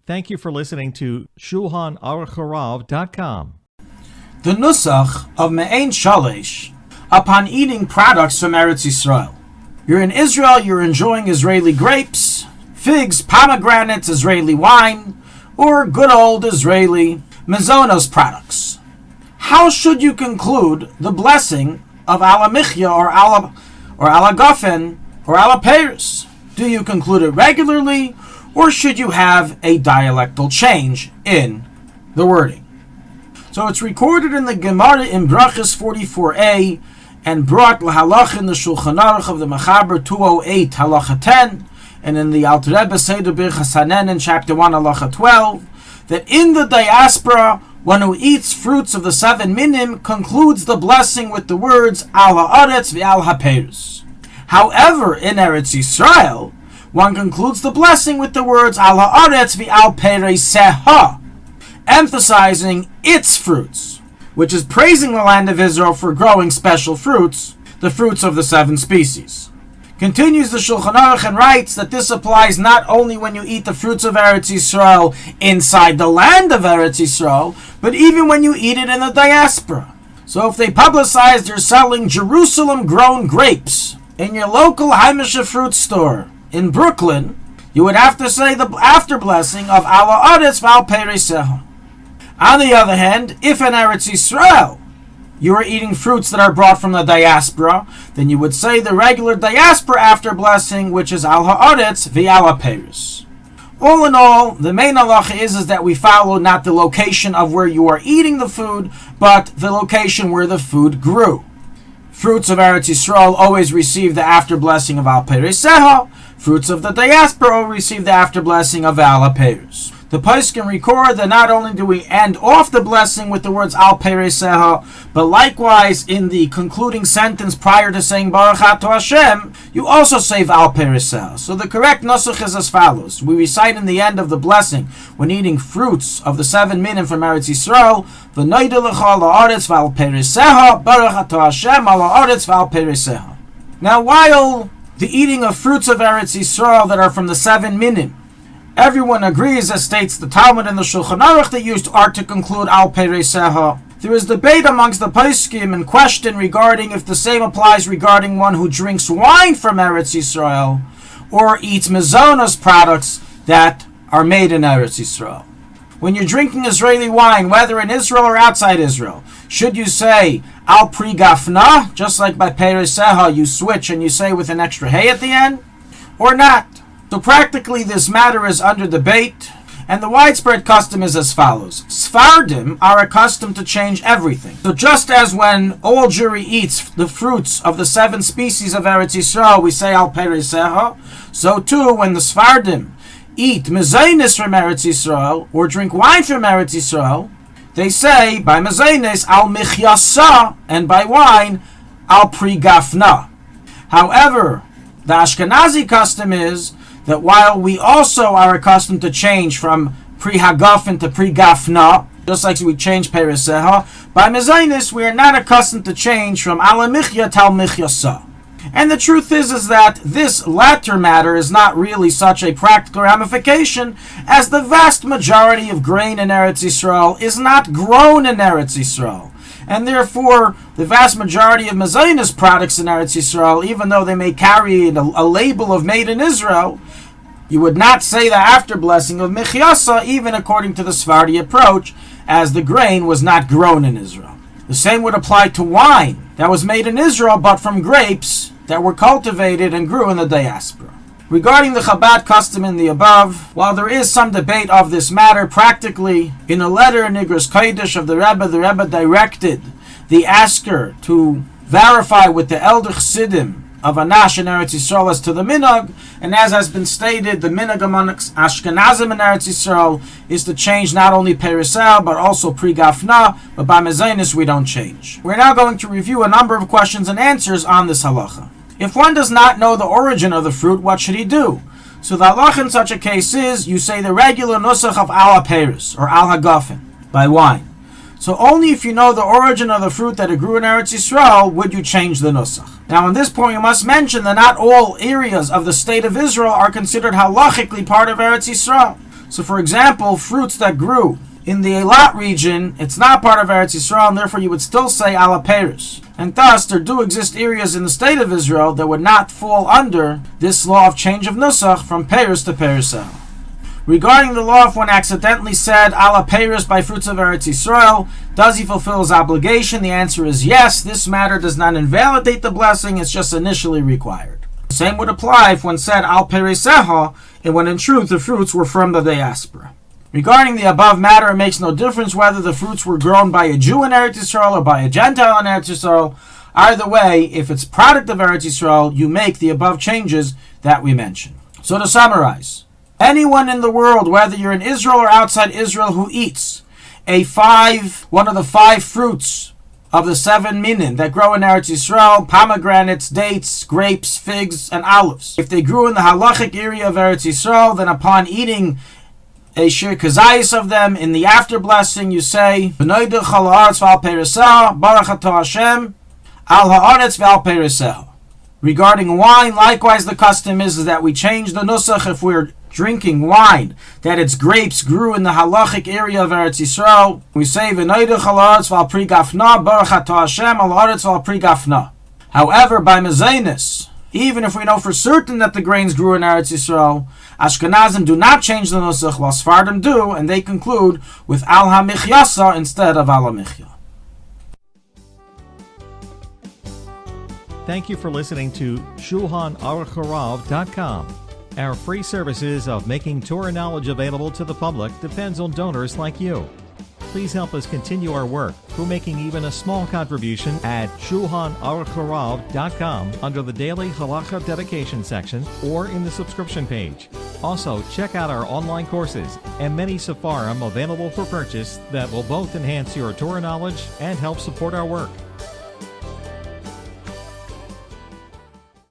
Thank you for listening to Shulchanaruchharav.com. The Nusach of Meiyn Shalosh upon eating products from Eretz Yisrael. You're in Israel, you're enjoying Israeli grapes, figs, pomegranates, Israeli wine, or good old Israeli mazonos products. How should you conclude the blessing of ala Michyasa or ala Gafnah or ala Peiroseha? Do you conclude it regularly, or should you have a dialectal change in the wording? So it's recorded in the Gemara in Brachas 44a and brought l'halach in the Shulchanaruchharav of the Mechaber 208 halacha 10, and in the Alter Rebbe Seder Birchas Hanen in chapter 1 halacha 12, that in the diaspora, one who eats fruits of the 7 minim concludes the blessing with the words al ha'aretz v'al ha'peiros. However, in Eretz Yisrael, one concludes the blessing with the words al ha'aretz v'al Peiroseha, emphasizing its fruits, which is praising the land of Israel for growing special fruits, the fruits of the 7 species. Continues the Shulchan Aruch and writes that this applies not only when you eat the fruits of Eretz Yisrael inside the land of Eretz Yisrael, but even when you eat it in the diaspora. So if they publicize they're selling Jerusalem-grown grapes in your local Heimische fruit store in Brooklyn, you would have to say the after blessing of al ha'aretz v'al Peiroseha. On the other hand, if in Eretz Yisrael you are eating fruits that are brought from the diaspora, then you would say the regular diaspora after blessing, which is al ha'aretz v'al Peiroseha. All in all, the main halacha is that we follow not the location of where you are eating the food, but the location where the food grew. Fruits of Eretz Yisrael always receive the after blessing of al Peiroseha. Fruits of the diaspora receive the after blessing of al Peiroseha. The Poskim record that not only do we end off the blessing with the words al Peiroseha, but likewise in the concluding sentence prior to saying Baruch Ato Hashem, you also say al Peiroseha. So the correct Nusach is as follows. We recite in the end of the blessing when eating fruits of the 7 minim from Eretz Yisrael, V'noida lecha al ha'aretz v'al Peiroseha, Baruch Ato Hashem al ha'aretz v'al Peiroseha. Now while the eating of fruits of Eretz Yisrael that are from the 7 minim, everyone agrees, as states the Talmud and the Shulchan Aruch, that used are to conclude al Peiroseha. There is debate amongst the Poskim and question regarding if the same applies regarding one who drinks wine from Eretz Yisrael or eats mazonos products that are made in Eretz Yisrael. When you're drinking Israeli wine, whether in Israel or outside Israel, should you say al pri Gafnah, just like by Peiroseha you switch and you say with an extra hey at the end, or not? So practically this matter is under debate, and the widespread custom is as follows. Sfardim are accustomed to change everything. So just as when all Jewry eats the fruits of the 7 species of Eretz Yisrael, we say al Peiroseha, so too when the Sfardim eat mezainis from Eretz Yisrael, or drink wine from Eretz Yisrael, they say by mezainis al Michyasa, and by wine al pri Gafnah. However, the Ashkenazi custom is that while we also are accustomed to change from pri hagafin to pri Gafnah, just like we change Peiroseha, by mezainis we are not accustomed to change from ala Michyasa to al Michyasa. And the truth is that this latter matter is not really such a practical ramification, as the vast majority of grain in Eretz Yisrael is not grown in Eretz Yisrael. And therefore, the vast majority of mezainis products in Eretz Yisrael, even though they may carry a label of made in Israel, you would not say the after blessing of Michyasa, even according to the Sephardi approach, as the grain was not grown in Israel. The same would apply to wine that was made in Israel, but from grapes that were cultivated and grew in the diaspora. Regarding the Chabad custom in the above, while there is some debate of this matter, practically, in a letter in Igros Kodesh of the Rebbe directed the asker to verify with the elder Chassidim of Anash in Eretz Yisrael as to the minhag, and as has been stated, the minhag amongst Ashkenazim in Eretz Yisrael is to change not only Peiroseha but also Pri Gafnah, but by mezainis we don't change. We're now going to review a number of questions and answers on this halacha. If one does not know the origin of the fruit, what should he do? So the halacha in such a case is, you say the regular nusach of al ha'peiros, or al ha'gafin, by wine. So only if you know the origin of the fruit that it grew in Eretz Yisrael would you change the nusach. Now on this point you must mention that not all areas of the state of Israel are considered halachically part of Eretz Yisrael. So for example, fruits that grew in the Eilat region, it's not part of Eretz Yisrael, and therefore you would still say ala Peiros. And thus, there do exist areas in the state of Israel that would not fall under this law of change of Nusach from Peiros to Peiroseha. Regarding the law, if one accidentally said ala Peiros by fruits of Eretz Yisrael, does he fulfill his obligation? The answer is yes. This matter does not invalidate the blessing, it's just initially required. The same would apply if one said al Peiroseha, and when in truth the fruits were from the diaspora. Regarding the above matter, it makes no difference whether the fruits were grown by a Jew in Eretz Yisrael or by a Gentile in Eretz Yisrael. Either way, if it's product of Eretz Yisrael, you make the above changes that we mentioned. So to summarize, anyone in the world, whether you're in Israel or outside Israel, who eats one of the 5 fruits of the 7 Meiyn that grow in Eretz Yisrael, pomegranates, dates, grapes, figs, and olives. If they grew in the halachic area of Eretz Yisrael, then upon eating a shir kazayis of them, in the after blessing you say, B'noidech al ha'aretz v'al Peiroseha, Baruch atah Hashem, al ha'aretz v'al Peiroseha. Regarding wine, likewise the custom is that we change the nusach if we're drinking wine, that its grapes grew in the halachic area of Eretz Yisrael. We say, V'noidech al ha'aretz v'al pri Gafnah, Baruch atah Hashem, al ha'aretz v'al pri Gafnah. However, by mezainis, even if we know for certain that the grains grew in Eretz Yisrael, Ashkenazim do not change the nusach, while Sephardim do, and they conclude with al ha-Michyasa instead of al ha-Michya. Thank you for listening to Shulchanaruchharav.com. Our free services of making Torah knowledge available to the public depends on donors like you. Please help us continue our work through making even a small contribution at Shulchanaruchharav.com under the Daily Halacha Dedication section or in the subscription page. Also, check out our online courses and many sefarim available for purchase that will both enhance your Torah knowledge and help support our work.